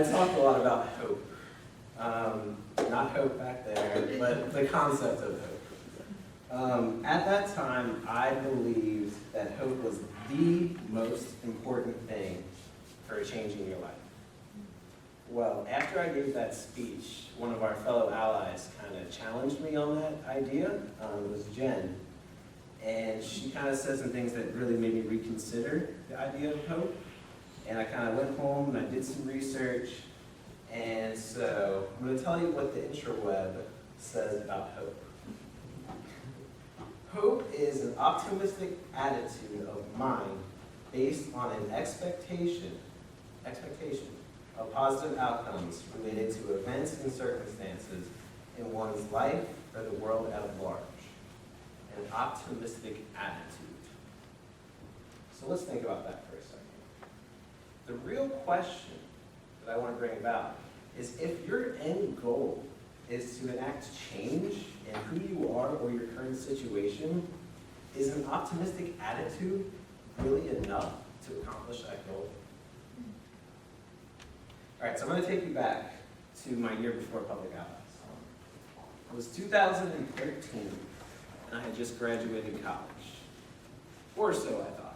I talked a lot about hope. Not hope back there, but the concept of hope. At that time, I believed that hope was the most important thing for changing your life. Well, after I gave that speech, one of our fellow allies kind of challenged me on that idea. It was Jen. And she kind of said some things that really made me reconsider the idea of hope. And I kind of went home and I did some research. And so I'm going to tell you what the interweb says about hope. Hope is an optimistic attitude of mind based on an expectation of positive outcomes related to events and circumstances in one's life or the world at large. An optimistic attitude. So let's think about that for a second. The real question that I want to bring about is if your end goal is to enact change in who you are or your current situation, is an optimistic attitude really enough to accomplish that goal? All right, so I'm going to take you back to my year before Public Allies. It was 2013, and I had just graduated college. Or so I thought.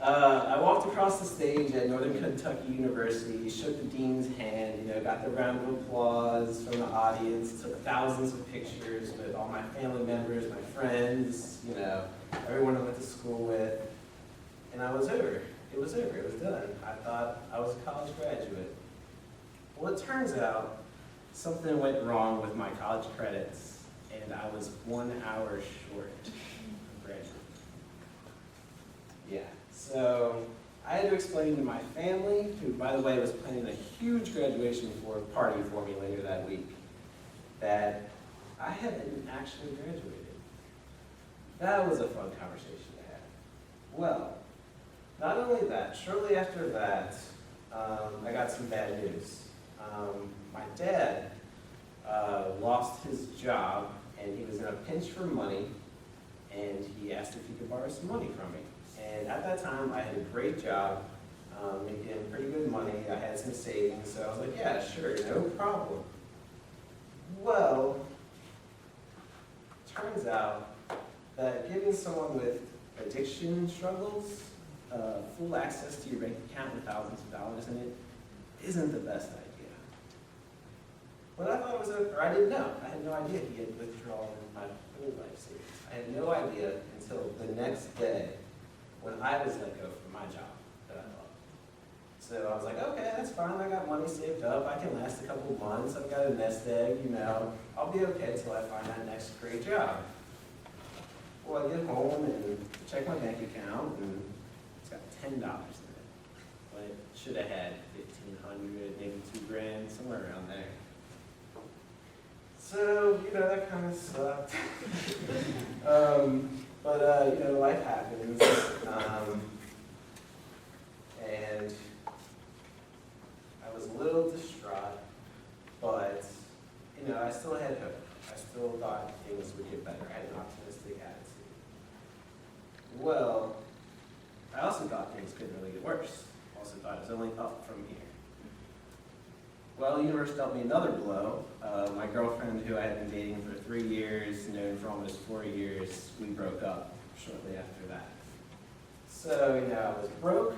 I walked across the stage at Northern Kentucky University, shook the dean's hand, got the round of applause from the audience, took thousands of pictures with all my family members, my friends, everyone I went to school with, and I was over. It was over. It was done. I thought I was a college graduate. Well, it turns out something went wrong with my college credits, and I was 1 hour short of graduating. Yeah. So I had to explain to my family, who, by the way, was planning a huge graduation party for me later that week, that I hadn't actually graduated. That was a fun conversation to have. Well, not only that, shortly after that, I got some bad news. My dad lost his job, and he was in a pinch for money, and he asked if he could borrow some money from me. And at that time, I had a great job, making pretty good money. I had some savings, so I was like, yeah, sure, no problem. Well, turns out that giving someone with addiction struggles full access to your bank account with thousands of dollars in it isn't the best idea. But I thought it was, or I didn't know. I had no idea he had withdrawn my whole life savings. I had no idea until the next day when I was let go from my job that I thought. So I was like, okay, that's fine. I got money saved up. I can last a couple of months. I've got a nest egg, I'll be okay until I find that next great job. Well, I get home and check my bank account, and it's got $10 in it. But it should have had $1,500, maybe $2,000, somewhere around there. So, that kind of sucked. But life happens. And I was a little distraught, but, I still had hope. I still thought things would get better. I had an optimistic attitude. Well, I also thought things could really get worse. I also thought it was only up from here. Well, the universe dealt me another blow. My girlfriend, who I had been dating for 3 years, known for almost 4 years, we broke up shortly after that. So, I was broke,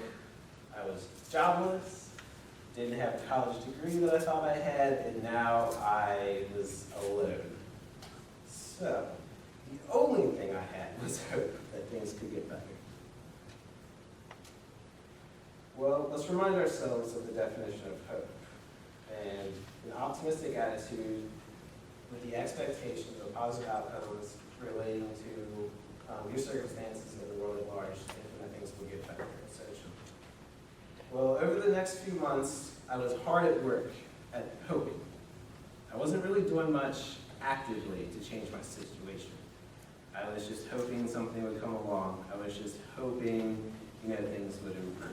I was jobless, didn't have a college degree that I thought I had, and now I was alone. So, the only thing I had was hope that things could get better. Well, let's remind ourselves of the definition of hope. And an optimistic attitude with the expectation of positive outcomes relating to your circumstances in the world at large, and that things will get better, essentially. Well, over the next few months, I was hard at work at hoping. I wasn't really doing much actively to change my situation. I was just hoping something would come along. I was just hoping, things would improve.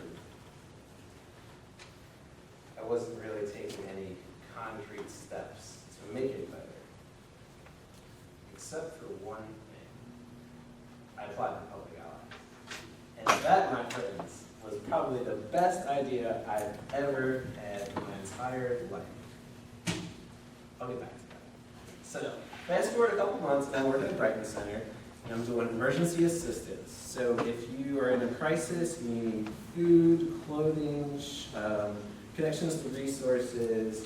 I wasn't really taking any concrete steps to make it better. Except for one thing. I applied for Public Allies. And that, my friends, was probably the best idea I've ever had in my entire life. I'll get back to that. So, fast forward a couple months, and I'm working at Brighton Center, and I'm doing emergency assistance. So if you are in a crisis, you need food, clothing, connections to resources,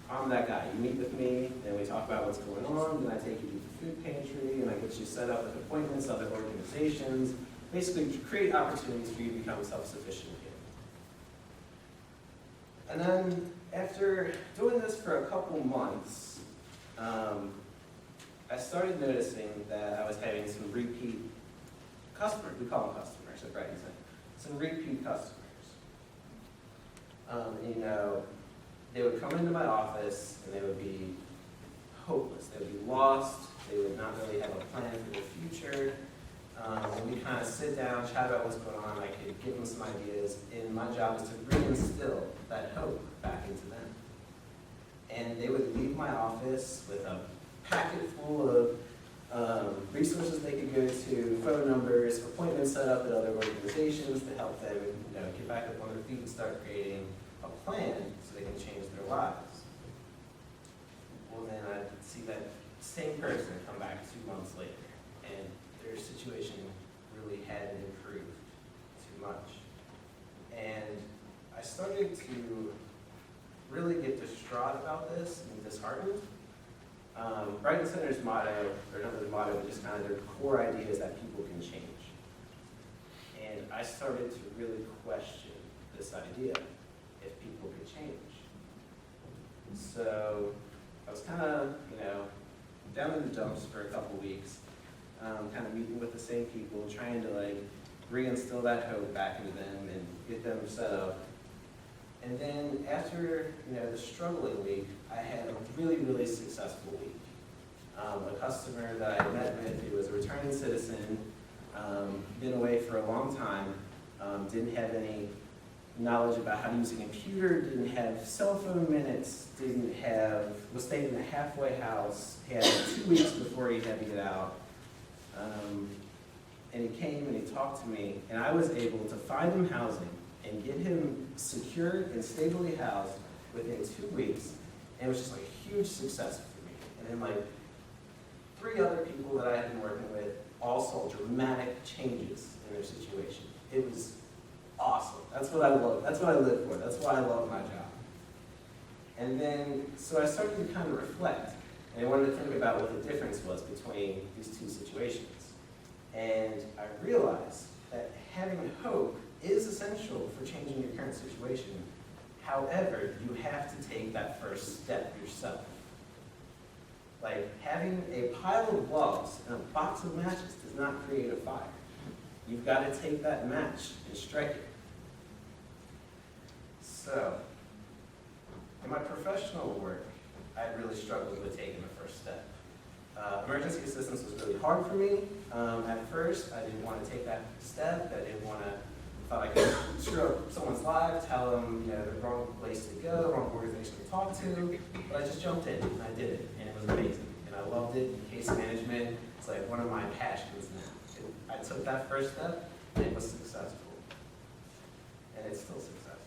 I'm that guy. You meet with me, and we talk about what's going on, then I take you to the food pantry, and I get you set up with appointments, other organizations, basically to create opportunities for you to become self-sufficient again. And then after doing this for a couple months, I started noticing that I was having some repeat customers. We call them customers at Brighton Center. Some repeat customers. You know, they would come into my office and they would be hopeless. They would be lost. They would not really have a plan for the future. When we kind of sit down, chat about what's going on, I could give them some ideas, and my job is to reinstill that hope back into them. And they would leave my office with a packet full of resources they could go to, phone numbers, appointments set up at other organizations to help them, you know, get back up on their feet and start creating a plan so they can change their lives. Well, then I'd see that same person come back 2 months later, and their situation really hadn't improved too much. And I started to really get distraught about this and disheartened. Brighton Center's motto, or not the motto, but just kind of their core idea is that people can change. And I started to really question this idea, if people could change. So I was kind of, you know, down in the dumps for a couple weeks, kind of meeting with the same people, trying to like reinstill that hope back into them and get them set up. And then after, you know, the struggling week, I had a really, really successful week. A customer that I met with, who was a returning citizen, been away for a long time, didn't have any knowledge about how to use a computer, didn't have cell phone minutes, was staying in a halfway house, had 2 weeks before he had to get out. And he came and he talked to me, and I was able to find him housing and get him secured and stably housed within 2 weeks. And it was just like a huge success for me. And then like 3 other people that I had been working with all saw dramatic changes in their situation. It was awesome. That's what I love. That's what I live for. That's why I love my job. And then, so I started to kind of reflect, and I wanted to think about what the difference was between these 2 situations. And I realized that having hope is essential for changing your current situation. However, you have to take that first step yourself. Like, having a pile of logs and a box of matches does not create a fire. You've got to take that match and strike it. So, in my professional work, I really struggled with taking the first step. Emergency assistance was really hard for me. At first, I didn't want to take that step. I didn't want to, thought I could screw up someone's life, tell them, you know, the wrong place to go, the wrong organization to talk to. But I just jumped in and I did it, and it was amazing. And I loved it. Case management, it's like one of my passions now. I took that first step, and it was successful. And it's still successful.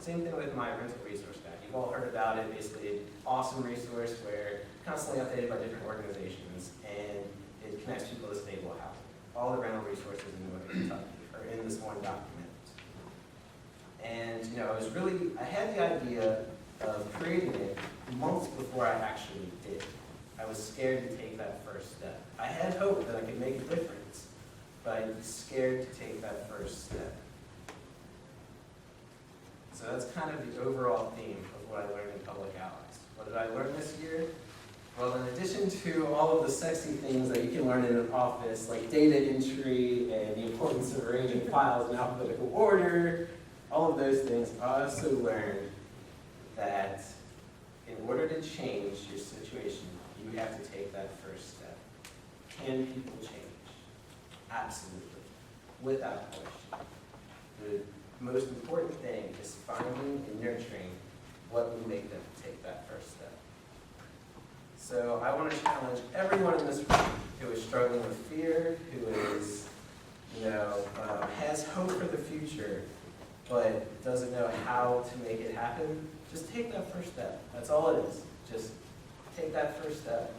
Same thing with my rental resource guide. You've all heard about it. Basically, an awesome resource where constantly updated by different organizations, and it connects people to stable housing. All the rental resources in Northern Kentucky are in this one document. And you know, I had the idea of creating it months before I actually did. I was scared to take that first step. I had hope that I could make a difference, but I was scared to take that first step. So that's kind of the overall theme of what I learned in Public Allies. What did I learn this year? Well, in addition to all of the sexy things that you can learn in an office, like data entry and the importance of arranging files in alphabetical order, all of those things, I also learned that in order to change your situation, you have to take that first step. Can people change? Absolutely, without question. The most important thing is finding and nurturing what will make them take that first step. So I want to challenge everyone in this room who is struggling with fear, who is, has hope for the future, but doesn't know how to make it happen, just take that first step. That's all it is. Just take that first step.